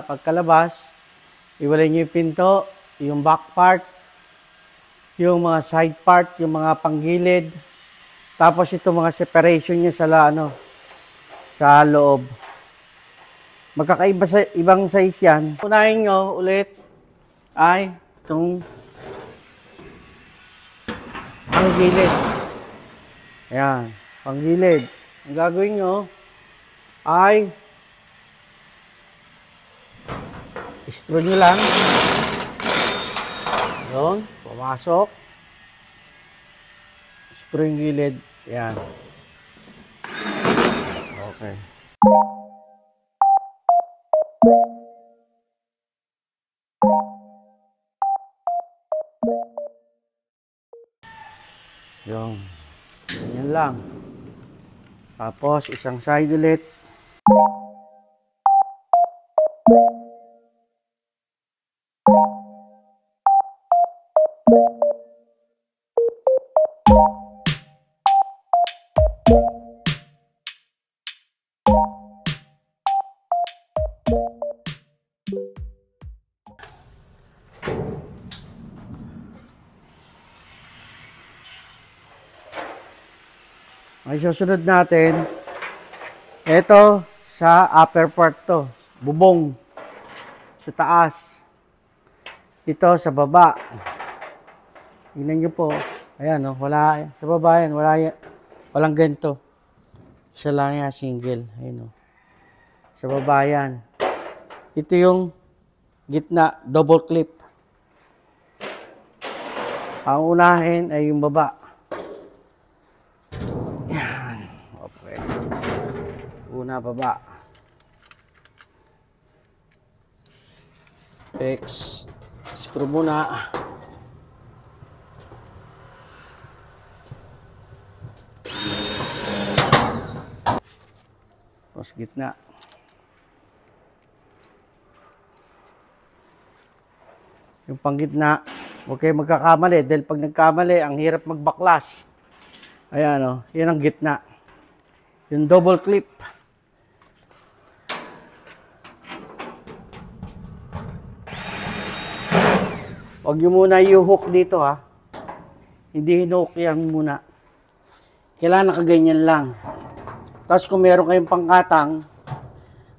Pagkalabas, iwalay nyo yung pinto, yung back part, yung mga side part, yung mga panggilid. Tapos ito mga separation niya sa loob. Magkakaiba sa ibang size yan. Unahin nyo ulit ay itong panggilid. Ayan, panggilid. Ang gagawin nyo ay screw nyo lang. Yun, pumasok. Screw yung gilid. Yan. Okay. Yun. Ganyan lang. Tapos, isang side ulit. Ang susunod natin, ito sa upper part to, bubong sa taas. Ito sa baba. Tingnan nyo po. Ayan, oh, wala sa baba yan, walang ganito. Isa lang yan, single. Ayan, oh. Sa baba yan. Ito yung gitna, double clip. Ang unahin ay yung baba. Yan. Okay. Una, baba. Fix. Screw muna. Tapos gitna. Yung panggitna, huwag kayo magkakamali. Dahil pag nagkamali, ang hirap magbaklas. Ayan o, yan ang gitna. Yung double clip. Huwag nyo muna i-hook dito ha. Hindi hinook yan muna. Kailangan nakaganyan lang. Tapos kung meron kayong pangkatang,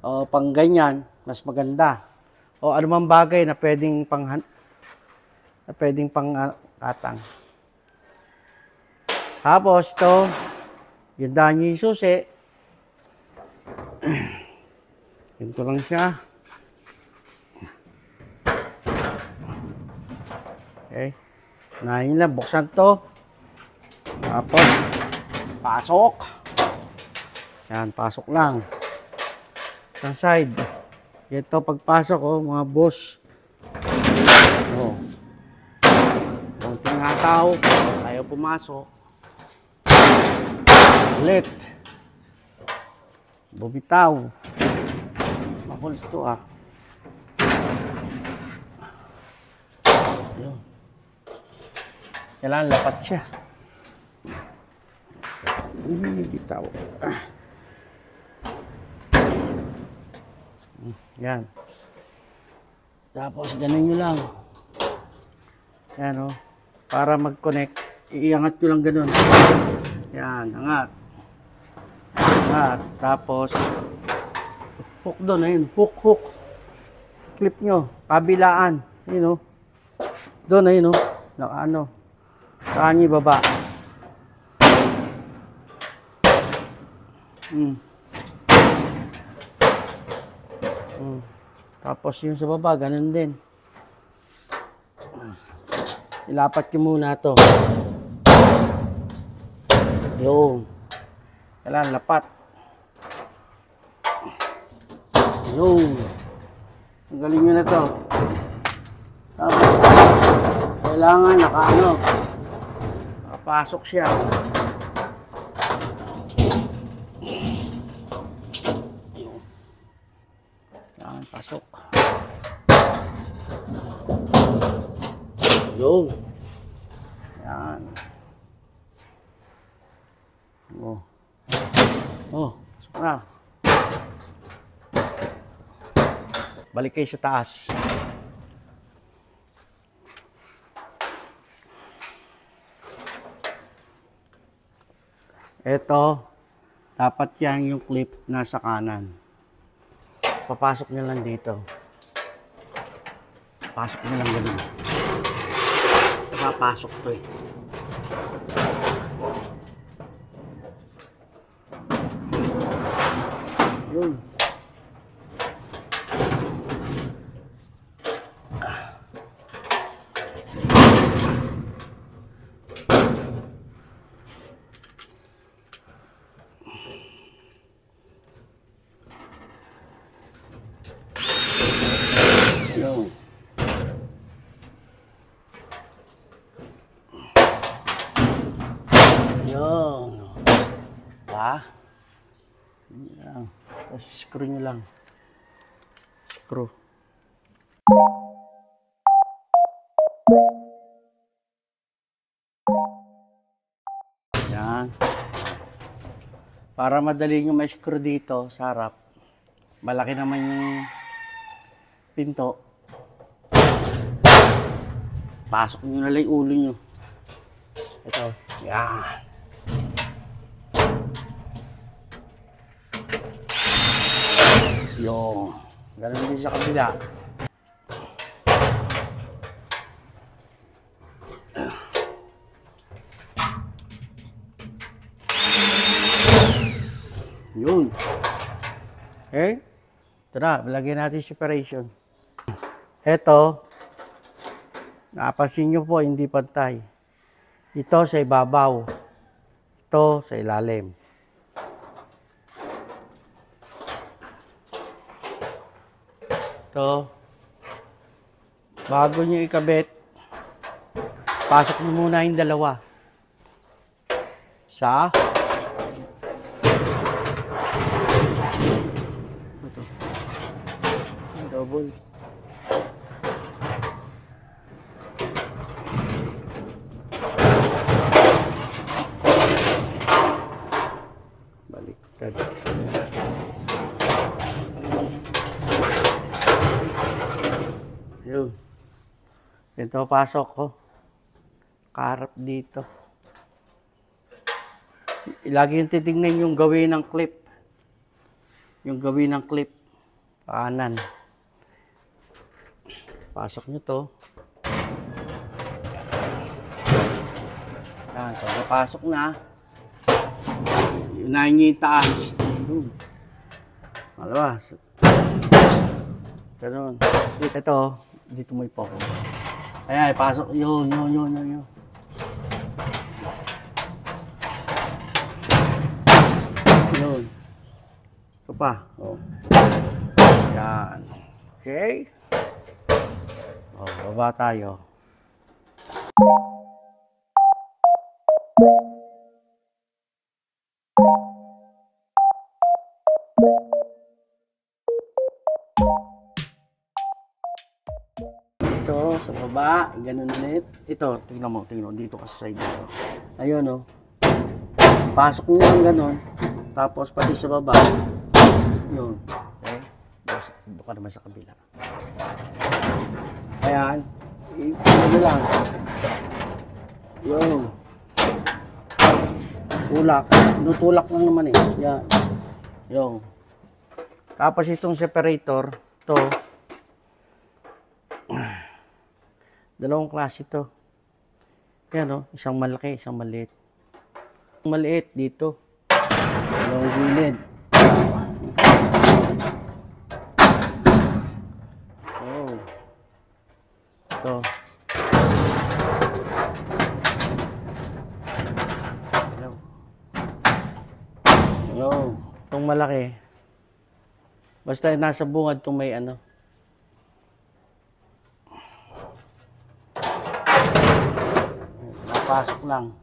o pang ganyan, mas maganda. O anumang bagay na pwedeng pangkatang. Tapos ito, yung daan nyo yung susi. Ganito lang siya. Okay. Unahin lang, buksan to. Tapos, pasok. Yan, pasok lang. Isang side. Ito, pagpasok, oh, mga boss. Oh. Kung tingataw, ayaw pumasok. Ulit. Bumitaw. Makulit to, ah. Yun. Kailangan lapat siya. Bitaw. Yan. Tapos ganun nyo lang. Yan o. Para mag-connect, iangat nyo lang ganun. Yan, angat. Angat. Tapos, hook doon, ayun. Hook, hook. Clip nyo. Kabilaan. Ayun o. Doon, ayun o. Ano. Saan nyo ibaba. Tapos yung sa baba, ganun din. Ilapat nyo muna to. Yung. Kailangan lapat. Yung. Tanggalin nyo na to. Tapos, kailangan nakapasok siya. Yan, pasok. Yung. Yan. Oh. Oh, pasok na. Balik kayo sa taas. Ito, dapat yan yung clip nasa kanan. Papasok nyo lang dito. Pasok nyo lang ganun. Papasok to eh. Yun. Yun. Yun. Diba? Yan. Tapos screw nyo lang. Screw. Yan. Para madali nyo ma-screw dito sa harap. Malaki naman yung pinto. Pasok nyo na lang yung ulo nyo. Ito. Yan. Yung. Ganun din sa kabila. Yun. Okay? Ito na. Lagyan natin separation. Ito. Napansin nyo po, hindi pantay. Ito sa ibabaw. Ito sa ilalim. Ito. Bago nyo ikabit, pasok nyo muna yung dalawa. Sa ito. Double. Baliktad. Yun. Ito pasok ko. Kaharap dito. Lagi yung titignan yung gawin ng clip. Yung gawin ng clip. Kanan. Pasok nyo to. Yan. Pag pasok na. Unahin nyo yung taas. Malawas. Ganun. Ito. Dito mo ipo. Ayan, pasok. Yun. Yun. Ito pa. Oh. Yan. Okay. Oh, baba tayo. Ito, sa baba, ganun ulit. Ito, tingnan mo, dito ka sa side dito. Ayun, oh. Pasok mo lang ganun. Tapos, pati sa baba. Yun. Okay? Buka naman sa kabila. Ayan. Ano lang. Yun. Tulak. Nutulak lang naman eh. Yan. Yun. Tapos, itong separator, ito. Dalawang klase ito. Yan o, isang malaki, isang maliit. Maliit dito. Dalawang gilid. Oh. Ito. Yo. Itong malaki. Basta nasa bungad itong may ano. Pasok lang.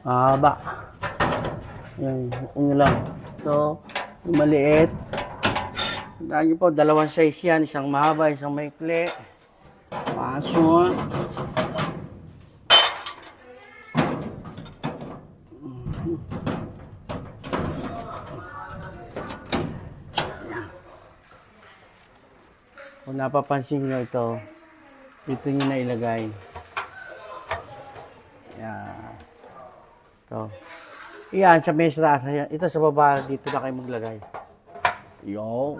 Mahaba. Yan, yun lang. Ito, yung maliit. Tandaan nyo po, dalawang size yan. Isang mahaba, isang maikli. Paso. Kung napapansin nyo ito, dito nyo na ilagay. Yan. Ito. Yan, sa mesa. Ito sa baba, dito na kayo maglagay. Yo.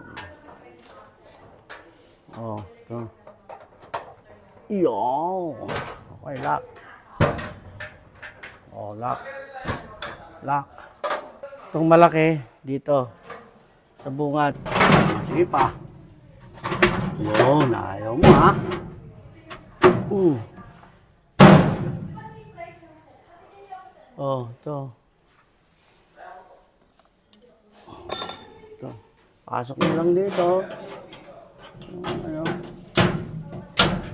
Oh, ito. Yo. Okay, lock. Oh, lock. Lock. Itong malaki, dito. Sa bungat. Sige pa. Yun, ayaw mo ha. Oh, ito. Ito. Pasok mo lang dito. Ano?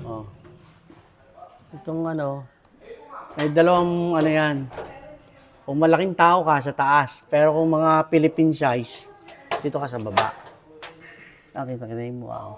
Oh. Itong ano, may dalawang ano yan. Kung malaking tao ka sa taas, pero kung mga Philippine size, dito ka sa baba. Nakita mo ako.